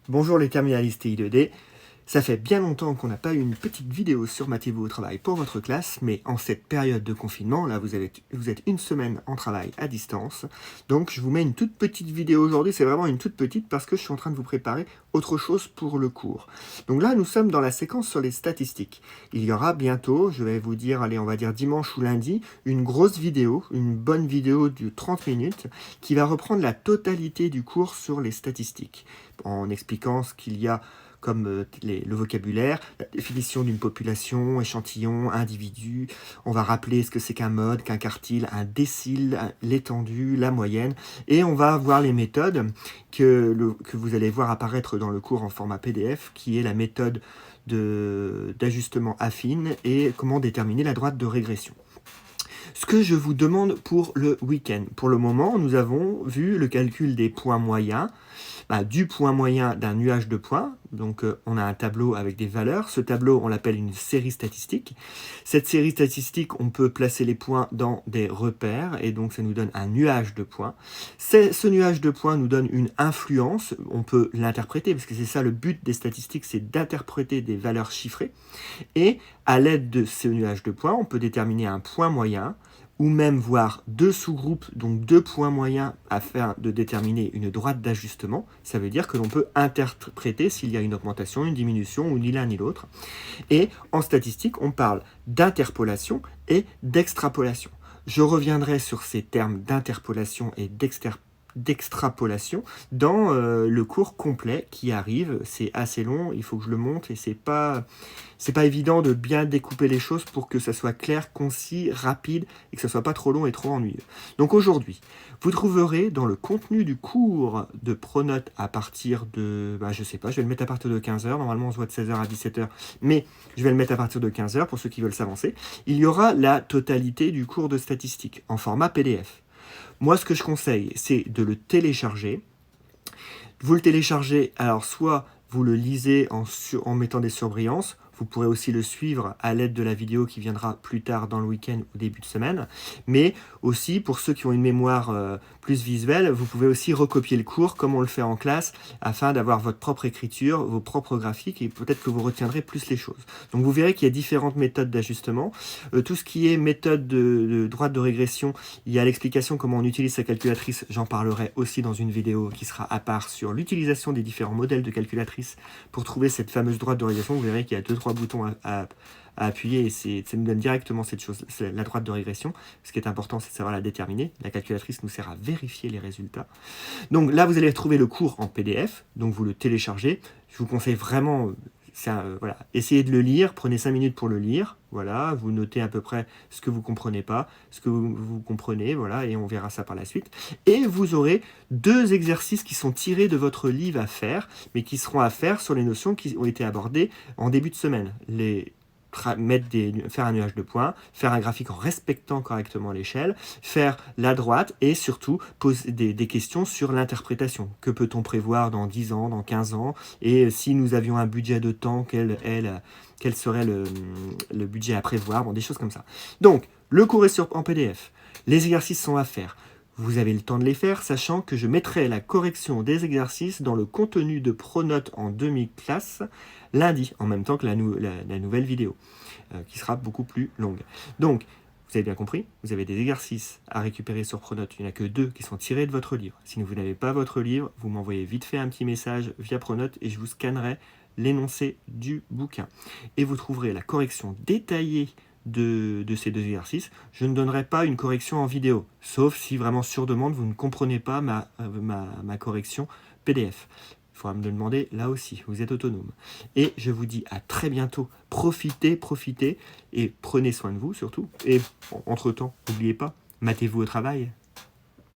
Bonjour les terminalistes TI2D, ça fait bien longtemps qu'on n'a pas eu une petite vidéo sur Mettez-vous au travail pour votre classe, mais en cette période de confinement, là vous êtes une semaine en travail à distance, donc je vous mets une toute petite vidéo aujourd'hui, c'est vraiment une toute petite parce que je suis en train de vous préparer autre chose pour le cours. Donc là nous sommes dans la séquence sur les statistiques. Il y aura bientôt, je vais vous dire, allez on va dire dimanche ou lundi, une grosse vidéo, une bonne vidéo de 30 minutes qui va reprendre la totalité du cours sur les statistiques, en expliquant ce qu'il y a comme le vocabulaire, la définition d'une population, échantillon, individu. On va rappeler ce que c'est qu'un mode, qu'un quartile, un décile, l'étendue, la moyenne. Et on va voir les méthodes que vous allez voir apparaître dans le cours en format PDF, qui est la méthode d'ajustement affine et comment déterminer la droite de régression. Ce que je vous demande pour le week-end. Pour le moment, nous avons vu le calcul des points moyens, du point moyen d'un nuage de points. Donc on a un tableau avec des valeurs. Ce tableau, on l'appelle une série statistique. Cette série statistique, on peut placer les points dans des repères et donc ça nous donne un nuage de points. Ce nuage de points nous donne une influence. On peut l'interpréter parce que c'est ça le but des statistiques, c'est d'interpréter des valeurs chiffrées. Et à l'aide de ce nuage de points, on peut déterminer un point moyen ou même voir deux sous-groupes, donc deux points moyens afin de déterminer une droite d'ajustement. Ça veut dire que l'on peut interpréter s'il y a une augmentation, une diminution ou ni l'un ni l'autre. Et en statistique, on parle d'interpolation et d'extrapolation. Je reviendrai sur ces termes d'interpolation et d'extrapolation dans le cours complet qui arrive. C'est assez long, il faut que je le monte et c'est pas évident de bien découper les choses pour que ça soit clair, concis, rapide et que ça soit pas trop long et trop ennuyeux. Donc aujourd'hui, vous trouverez dans le contenu du cours de Pronote à partir de, je sais pas, je vais le mettre à partir de 15h, normalement on se voit de 16h à 17h, mais je vais le mettre à partir de 15h pour ceux qui veulent s'avancer. Il y aura la totalité du cours de statistique en format PDF. Moi, ce que je conseille, c'est de le télécharger. Vous le téléchargez, alors soit vous le lisez en mettant des surbrillances, vous pourrez aussi le suivre à l'aide de la vidéo qui viendra plus tard dans le week-end ou début de semaine. Mais aussi, pour ceux qui ont une mémoire plus visuelle, vous pouvez aussi recopier le cours comme on le fait en classe afin d'avoir votre propre écriture, vos propres graphiques et peut-être que vous retiendrez plus les choses. Donc vous verrez qu'il y a différentes méthodes d'ajustement. Tout ce qui est méthode de droite de régression, il y a l'explication comment on utilise sa calculatrice. J'en parlerai aussi dans une vidéo qui sera à part sur l'utilisation des différents modèles de calculatrice pour trouver cette fameuse droite de régression. Vous verrez qu'il y a 2-3 boutons à appuyer et ça nous donne directement cette chose, c'est la droite de régression. Ce qui est important, c'est de savoir la déterminer. La calculatrice nous sert à vérifier les résultats. Donc là, vous allez retrouver le cours en PDF, donc vous le téléchargez. Je vous conseille vraiment, voilà, essayez de le lire, prenez 5 minutes pour le lire. Voilà, vous notez à peu près ce que vous ne comprenez pas, ce que vous comprenez, voilà, et on verra ça par la suite. Et vous aurez 2 exercices qui sont tirés de votre livre à faire, mais qui seront à faire sur les notions qui ont été abordées en début de semaine. Faire un nuage de points, faire un graphique en respectant correctement l'échelle, faire la droite et surtout poser des questions sur l'interprétation. Que peut-on prévoir dans 10 ans, dans 15 ans? Et si nous avions un budget de temps, quel serait le budget à prévoir? Bon, des choses comme ça. Donc, le cours est en PDF. Les exercices sont à faire. Vous avez le temps de les faire, sachant que je mettrai la correction des exercices dans le contenu de Pronote en demi-classe lundi, en même temps que la nouvelle vidéo, qui sera beaucoup plus longue. Donc, vous avez bien compris, vous avez des exercices à récupérer sur Pronote. Il n'y en a que 2 qui sont tirés de votre livre. Si vous n'avez pas votre livre, vous m'envoyez vite fait un petit message via Pronote et je vous scannerai l'énoncé du bouquin. Et vous trouverez la correction détaillée de ces 2 exercices. Je ne donnerai pas une correction en vidéo, sauf si vraiment sur demande, vous ne comprenez pas ma correction PDF. Il faudra me le demander là aussi, vous êtes autonome. Et je vous dis à très bientôt. Profitez et prenez soin de vous surtout. Et entre-temps, n'oubliez pas, mettez-vous au travail.